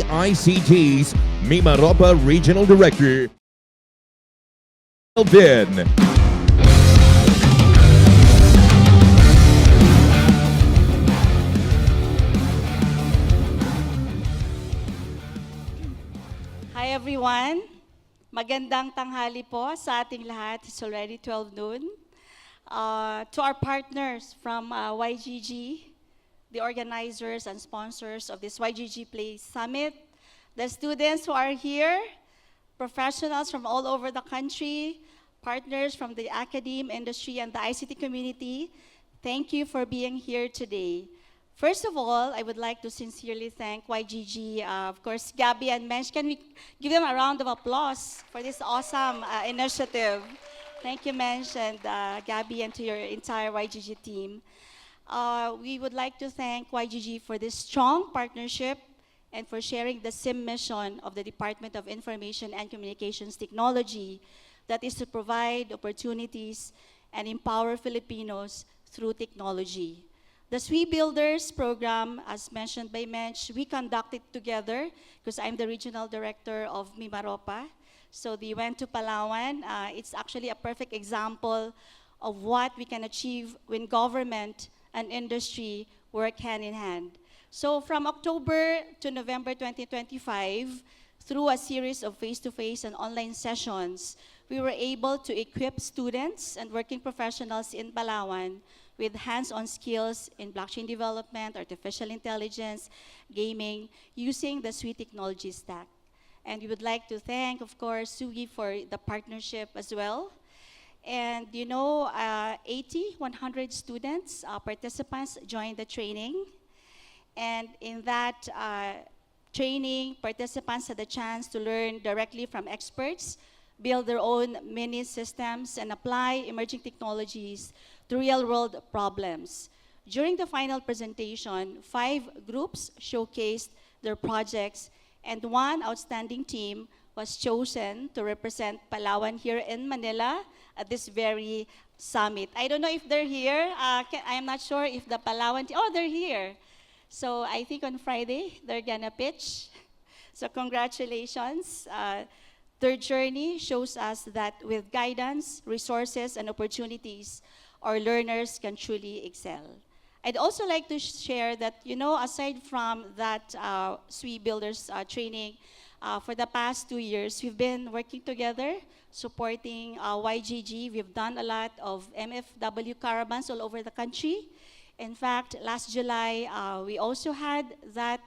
DICT's Mimaropa Regional Director, Elvin. Hi everyone. Magandang tanghali po sa ating lahat. It's already 12 noon. To our partners from YGG, the organizers and sponsors of this YGG Play Summit, the students who are here, professionals from all over the country, partners from the academe, industry, and the ICT community, thank you for being here today. First of all, I would like to sincerely thank YGG, of course, Gabby and Mensch. Can we give them a round of applause for this awesome initiative? Thank you, Mensch and Gabby, and to your entire YGG team. We would like to thank YGG for this strong partnership and for sharing the SIM mission of the Department of Information and Communications Technology, that is to provide opportunities and empower Filipinos through technology. The SWE Builders program, as mentioned by Mensch, we conducted together because I'm the regional director of Mimaropa. So they went to Palawan. It's actually a perfect example of what we can achieve when government and industry work hand in hand. So from October to November 2025, through a series of face-to-face and online sessions, we were able to equip students and working professionals in Palawan with hands-on skills in blockchain development, artificial intelligence, gaming, using the SWE technology stack. And we would like to thank, of course, SUGI for the partnership as well. And 100 students, participants joined the training. And in that training, participants had the chance to learn directly from experts, build their own mini systems, and apply emerging technologies to real-world problems. During the final presentation, 5 groups showcased their projects, and one outstanding team was chosen to represent Palawan here in Manila at this very summit. I don't know if they're here. I'm not sure if the Palawan team, oh, they're here. So I think on Friday, they're gonna pitch. So congratulations. Their journey shows us that with guidance, resources, and opportunities, our learners can truly excel. I'd also like to share that, aside from that SWE Builders training, for the past 2 years, we've been working together, supporting YGG. We've done a lot of MFW caravans all over the country. In fact, last July, we also had that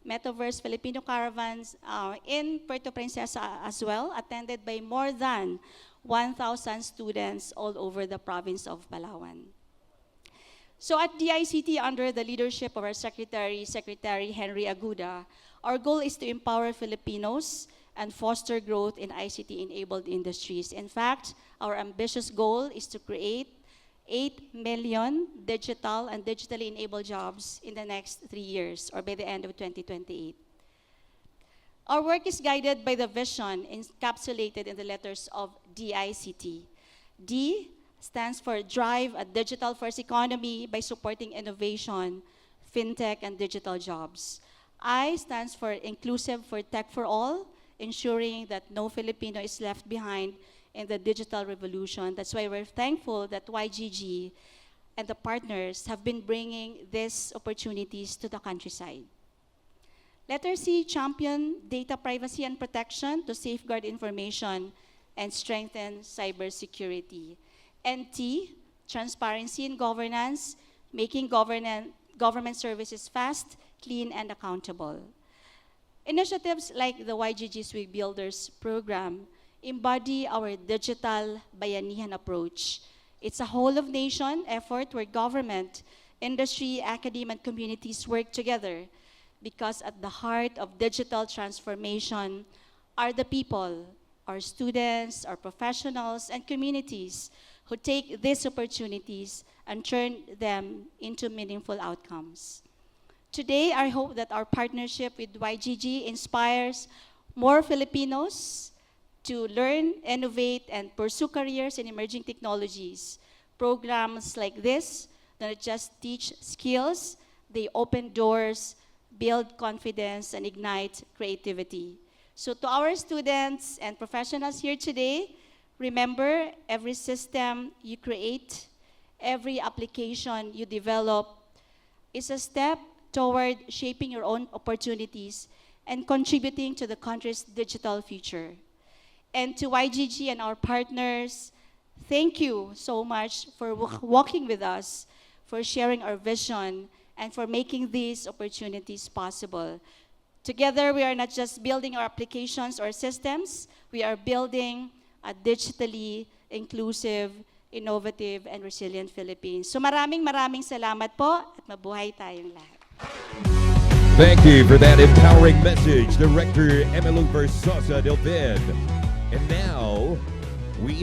Metaverse Filipino Caravans in Puerto Princesa as well, attended by more than 1,000 students all over the province of Palawan. So at DICT, under the leadership of our Secretary Henry Aguda, our goal is to empower Filipinos and foster growth in ICT-enabled industries. In fact, our ambitious goal is to create 8 million digital and digitally enabled jobs in the next 3 years, or by the end of 2028. Our work is guided by the vision encapsulated in the letters of DICT. D stands for Drive a Digital-First Economy by supporting innovation, fintech, and digital jobs. I stands for Inclusive for Tech for All, ensuring that no Filipino is left behind in the digital revolution. That's why we're thankful that YGG and the partners have been bringing these opportunities to the countryside. Letter C, champion data privacy and protection to safeguard information and strengthen cybersecurity. And T, transparency and governance, making government services fast, clean, and accountable. Initiatives like the YGG SWE Builders program embody our digital bayanihan approach. It's a whole-of-nation effort where government, industry, academia, and communities work together, because at the heart of digital transformation are the people, our students, our professionals, and communities who take these opportunities and turn them into meaningful outcomes. Today, I hope that our partnership with YGG inspires more Filipinos to learn, innovate, and pursue careers in emerging technologies. Programs like this don't just teach skills, they open doors build confidence, and ignite creativity. So to our students and professionals here today, remember, every system you create, every application you develop is a step toward shaping your own opportunities and contributing to the country's digital future. And to YGG and our partners, thank you so much for walking with us, for sharing our vision, and for making these opportunities possible. Together, we are not just building our applications or systems, we are building a digitally inclusive, innovative, and resilient Philippines. So maraming salamat po at mabuhay tayong lahat. Thank you for that empowering message, Director Emilu Versosa Delvin. And now, we